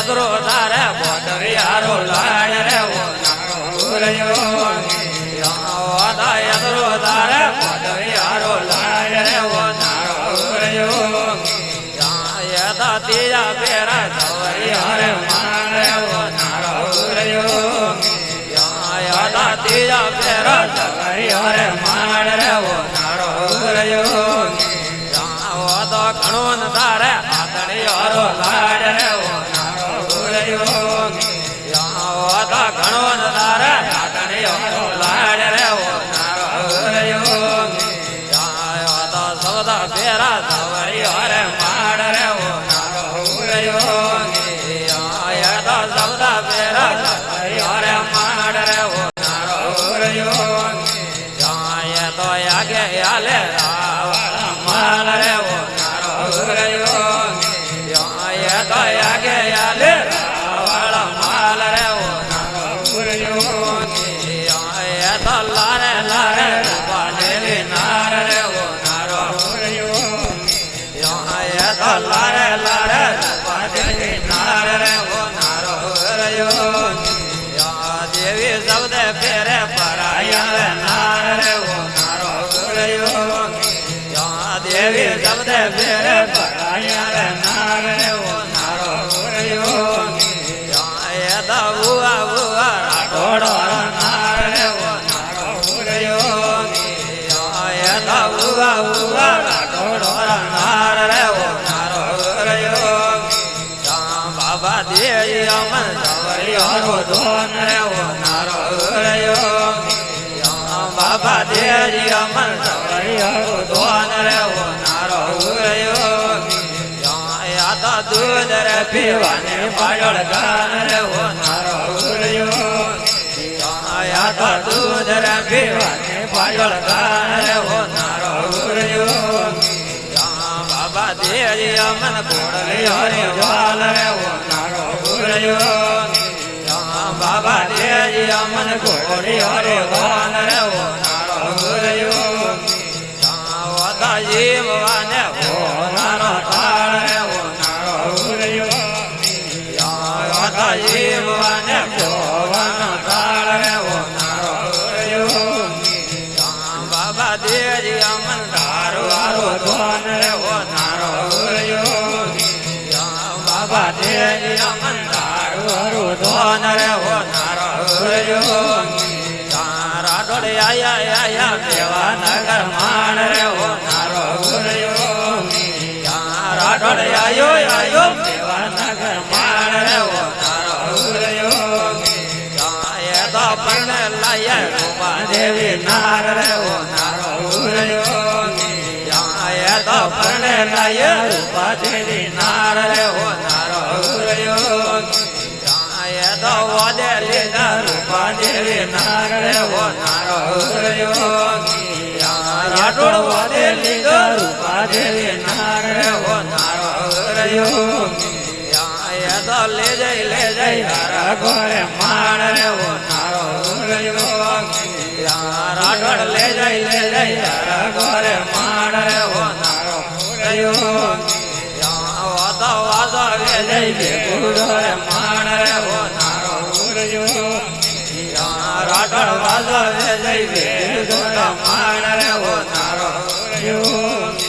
યદરો તારે બોટરિયારો લાડ રે ઓ નારો રયો વાદા યદરો તારે બોટરિયારો લાડ રે ઓ નારો રયો યદા તીજા પેરા સવરિયારે માન રે ઓ નારો રયો યદા તીજા પેરા સવરિયારે માન રે ઓ નારો રયો વાદા ઘણો ન તારે આતણિયારો લાડ રે ઓ નારો રયો વાદા ઘણો ન તારે આતણિયારો લાડ રે ઓ નારો રયો વાદા સવદા પેરા સવરિયારે માડ રે ઓ નારો રયો યદા સવદા પેરા સવરિયારે માડ રે ઓ નારો રયો તો આગે આલે રાવળ માલ રે ઓ નારો રયો તો આગે આલે રાવળ માલ રે ઓ નારો રયો તો લારે લારે રૂપા દેવી નાર રે ઓ નારો રયો તો લારે લારે રૂપા દેવી નાર રે ઓ નારો રયો દેવી શબ્દ ફેરે પરાયા નાર રે ઓ દેવી શબ્દ ફેરે પરાયા નાર રે ઓ નારો રયો યદા ઉવા ઉવા રાઠોડો નાર રે ઓ નારો રયો યદા ઉવા ઉવા રાઠોડો નાર રે ઓ નારો રયો બાબા દેવી અમન સવરિયારો ધોન રે ઓ નારો રયો બાબા દેજી અમન સવરિયારો ધોન રે ઓ નારો રયો યાદા દૂધ રે પીવાને પાડળ ગાન રે ઓ નારો રયો યાદા દૂધ રે પીવાને પાડળ ગાન રે ઓ નારો રયો બાબા દેજી અમન કોડલિયારી વાલ રે ઓ નારો રયો બાબા દેજી અમન કોડલિયારી વાલ રે ઓ વાદા જીવવાને ઓ નારો ટાળ રે ઓ નારો રયો વાદા જીવવાને ભોવાનો ટાળ રે ઓ નારો રયો બાબા દેજી અમન ધારો વારો ધોન રે ઓ નારો રયો બાબા દેજી અમન ધારો વારો ધોન રે ઓ નારો રયો આયા આયા દેવા નગર માણ રે ઓ નારો રયો રાઠોડ આયો આયો દેવા નગર માણ રે ઓ નારો રયો એ તો પણ લાયા રૂપા દેવી નાર રે ઓ નારો રયો એ તો પણ લાયા રૂપા દેવી નાર રે ઓ નારો રયો એ તો વાદે લીધા રૂપા દેવી નાર રે ઓ નારો રાઠોડ વાદે લીધા રૂપા દેવી નાર રે ઓ નારો રયો એ તો લે જઈ હારા ઘરે માણ રે ઓ નારો રયો રાઠોડ લે જઈ હારા ઘરે માણ રે ઓ નારો રયો વાદો વાદો લે જઈ ભેગુડો રે માણ રે ઓ નારો રયો રાઠોડ વાદો લે જઈ ભેગુડો માણ રે ઓ નારો રયો